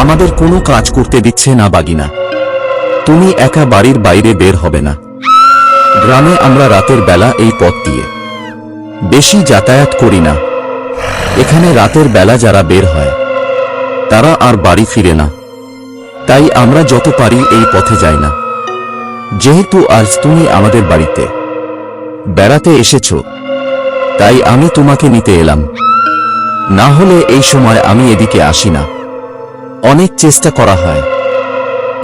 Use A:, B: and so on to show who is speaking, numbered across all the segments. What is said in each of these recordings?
A: আমাদের কোনো কাজ করতে দিচ্ছে না বাগিনা। তুমি একা বাড়ির বাইরে বের হবে না। গ্রামে আমরা রাতের বেলা এই পথ দিয়ে বেশি যাতায়াত করি না। এখানে রাতের বেলা যারা বের হয় তারা আর বাড়ি ফিরে না, তাই আমরা যত পারি এই পথে যাই না। যেহেতু আজ তুমি আমাদের বাড়িতে বেড়াতে এসেছো, তাই আমি তোমাকে নিতে এলাম। না হলে এই সময় আমি এদিকে আসি না। অনেক চেষ্টা করা হয়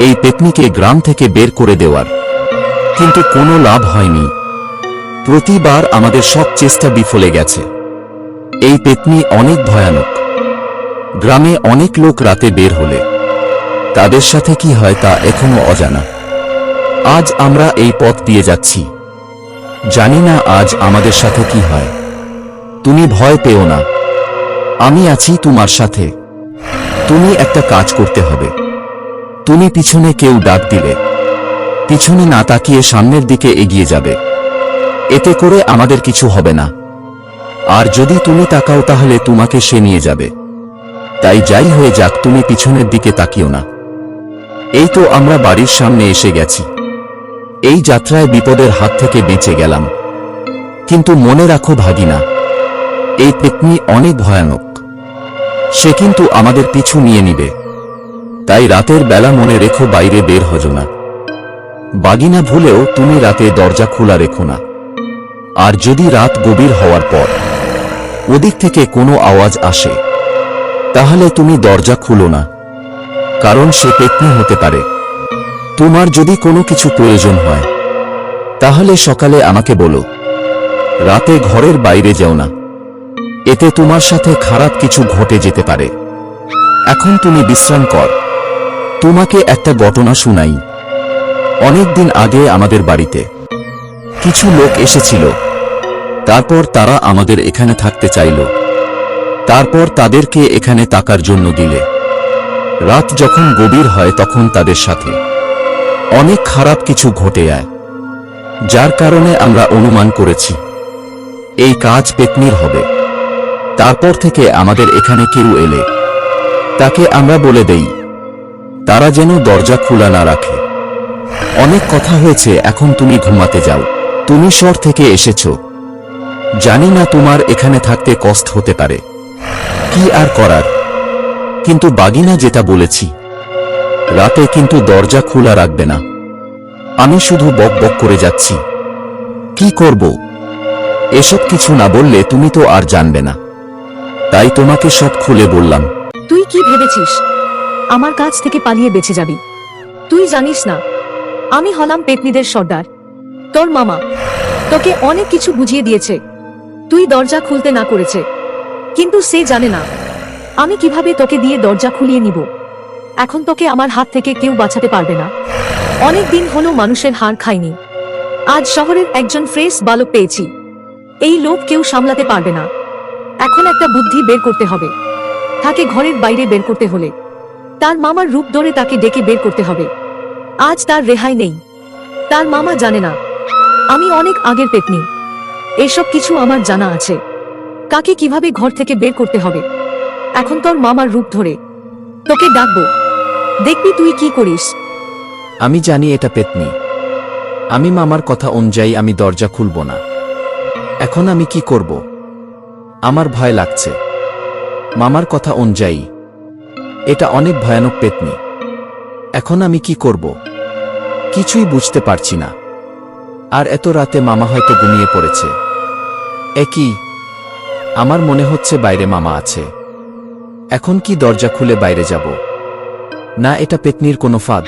A: এই পেতনিকে গ্রাম থেকে বের করে দেওয়ার, কিন্তু কোনো লাভ হয়নি। প্রতিবার আমাদের সব চেষ্টা বিফলে গেছে। এই পেতনি অনেক ভয়ানক। গ্রামে অনেক লোক রাতে বের হলে তাদের সাথে কি হয় তা এখনো অজানা। আজ আমরা এই পথ দিয়ে যাচ্ছি, জানি না আজ আমাদের সাথে কি হয়। তুমি ভয় পেও না, আমি আছি তোমার সাথে। তুমি একটা কাজ করতে হবে। তুমি পিছনে কেউ ডাক দিলে পিছনে না তাকিয়ে সামনের দিকে এগিয়ে যাবে। এতে করে আমাদের কিছু হবে না। আর যদি তুমি তাকাও তাহলে তোমাকে সে নিয়ে যাবে। তাই যাই হয়ে যাক, তুমি পিছনের দিকে তাকিও না। এই তো আমরা বাড়ির সামনে এসে গেছি। এই যাত্রায় বিপদের হাত থেকে বেঁচে গেলাম। কিন্তু মনে রাখো ভাগিনা, এই পেতনি অনেক ভয়ানক। সে কিন্তু আমাদের পিছু নিয়ে নিবে। তাই রাতের বেলা মনে রেখো বাইরে বের হজো না। বাগিনা, ভুলেও তুমি রাতে দরজা খোলা রেখো না। আর যদি রাত গভীর হওয়ার পর ওদিক থেকে কোনো আওয়াজ আসে তাহলে তুমি দরজা খুলো না, কারণ সে পেতনি হতে পারে। তোমার যদি কোনো কিছু প্রয়োজন হয় তাহলে সকালে আমাকে বলো। রাতে ঘরের বাইরে যেও না, এতে তোমার সাথে খারাপ কিছু ঘটে যেতে পারে। এখন তুমি বিশ্রাম কর। তোমাকে একটা ঘটনা শুনাই। অনেক দিন আগে আমাদের বাড়িতে কিছু লোক এসেছিল। তারপর তারা আমাদের এখানে থাকতে চাইল। তারপর তাদেরকে এখানে থাকার জন্য দিলে। রাত যখন গভীর হয় তখন তাদের সাথে অনেক খারাপ কিছু ঘটে যায়, যার কারণে আমরা অনুমান করেছি এই কাজ পেতনির হবে। তারপর থেকে আমাদের এখানে কেউ এলে তাকে আমরা বলে দেই তারা যেন দরজা খোলা না রাখে। অনেক কথা হয়েছে, এখন তুমি ঘুমাতে যাও। তুমি শহর থেকে এসেছো, জানি না তোমার এখানে থাকতে কষ্ট হতে পারে। কি আর করার। কিন্তু বাগিনা, যেটা বলেছি, রাতে কিন্তু দরজা খোলা রাখবে না। আমি শুধু বক বক করে যাচ্ছি। কি করব এসব কিছু না বললে তুমি তো আর জানবে না, তাই তোমাকে সব খুলে বললাম।
B: তুই কি ভেবেছিস আমার কাছ থেকে পালিয়ে বেঁচে যাবি? তুই জানিস না আমি হলাম পেতনিদের সর্দার। তোর মামা তোকে অনেক কিছু বুঝিয়ে দিয়েছে, তুই দরজা খুলতে না করেছে, কিন্তু সে জানে না আমি কিভাবে তোকে দিয়ে দরজা খুলিয়ে নিব। এখন তোকে আমার হাত থেকে কেউ বাঁচাতে পারবে না। অনেক দিন হলো মানুষের হাড় খাইনি। আজ শহরের একজন ফ্রেশ বালক পেয়েছি। এই লোভ কেউ সামলাতে পারবে না। এখন একটা বুদ্ধি বের করতে হবে। তাকে ঘরের বাইরে বের করতে হলে তার মামার রূপ ধরে তাকে ডেকে বের করতে হবে। আজ তার রেহাই নেই। তার মামা জানে না আমি অনেক আগের পেতনি। এসব কিছু আমার জানা আছে, কাকে কিভাবে ঘর থেকে বের করতে হবে। এখন তোর মামার রূপ ধরে তোকে ডাকবো, দেখবি তুই কি করিস।
A: আমি জানি এটা পেতনি। আমি মামার কথা অনুযায়ী আমি দরজা খুলব না। এখন আমি কি করব? আমার ভয় লাগছে। মামার কথা অনুযায়ী এটা অনেক ভয়ানক পেতনি। এখন আমি কি করব কিছুই বুঝতে পারছি না। আর এত রাতে মামা হয়তো ঘুমিয়ে পড়েছে। একই আমার মনে হচ্ছে বাইরে মামা আছে। এখন কি দরজা খুলে বাইরে যাব? না, এটা পেতনির কোনো ফাঁদ।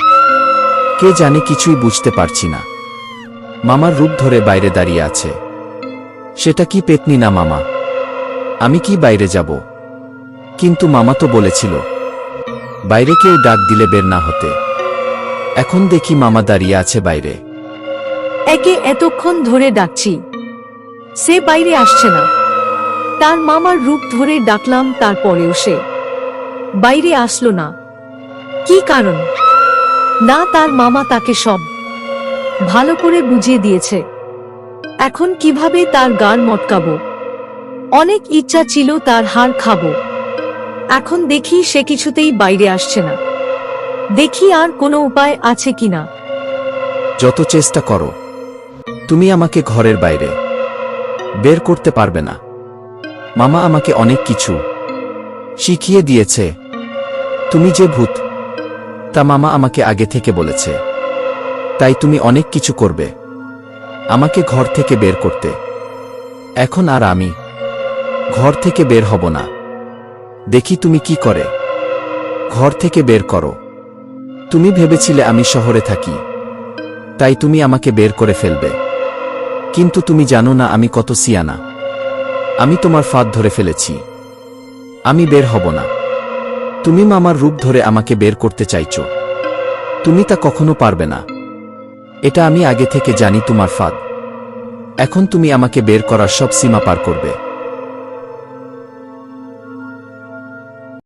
A: কে জানে, কিছুই বুঝতে পারছি না। মামার রূপ ধরে বাইরে দাঁড়িয়ে আছে। সেটা কি পেতনি না মামা? আমি কি বাইরে যাব? কিন্তু মামা তো বলেছিল বাইরে কেউ ডাক দিলে বের না হতে। এখন দেখি মামা দাঁড়িয়ে আছে বাইরে।
B: একে এতক্ষণ ধরে ডাকছি, সে বাইরে আসছে না। তার মামার রূপ ধরে ডাকলাম, তারপরেও সে বাইরে আসলো না। কি কারণ? না, তার মামা তাকে সব ভালো করে বুঝিয়ে দিয়েছে। এখন কিভাবে তার গাল মটকাবো। অনেক ইচ্ছা ছিল তার হাড় খাবো, এখন দেখি সে কিছুতেই বাইরে আসছে না। দেখি আর কোনো উপায় আছে কিনা।
A: যত চেষ্টা করো তুমি আমাকে ঘরের বাইরে বের করতে পারবে না। মামা আমাকে অনেক কিছু শিখিয়ে দিয়েছে। তুমি যে ভূত তা মামা আমাকে আগে থেকে বলেছে। তাই তুমি অনেক কিছু করবে আমাকে ঘর থেকে বের করতে। এখন আর আমি ঘর থেকে বের হব না। দেখি তুমি কি করে ঘর থেকে বের করো। তুমি ভেবেছিলে আমি শহরে থাকি, তাই তুমি আমাকে বের করে ফেলবে। কিন্তু তুমি জানো না আমি কত সিয়ানা। আমি তোমার ফাঁদ ধরে ফেলেছি। আমি বের হব না। তুমি মামার রূপ ধরে আমাকে বের করতে চাইছো। তুমি তা কখনো পারবে না। এটা আমি আগে থেকে জানি তোমার ফাঁদ। এখন তুমি আমাকে বের করার সব সীমা পার করবে।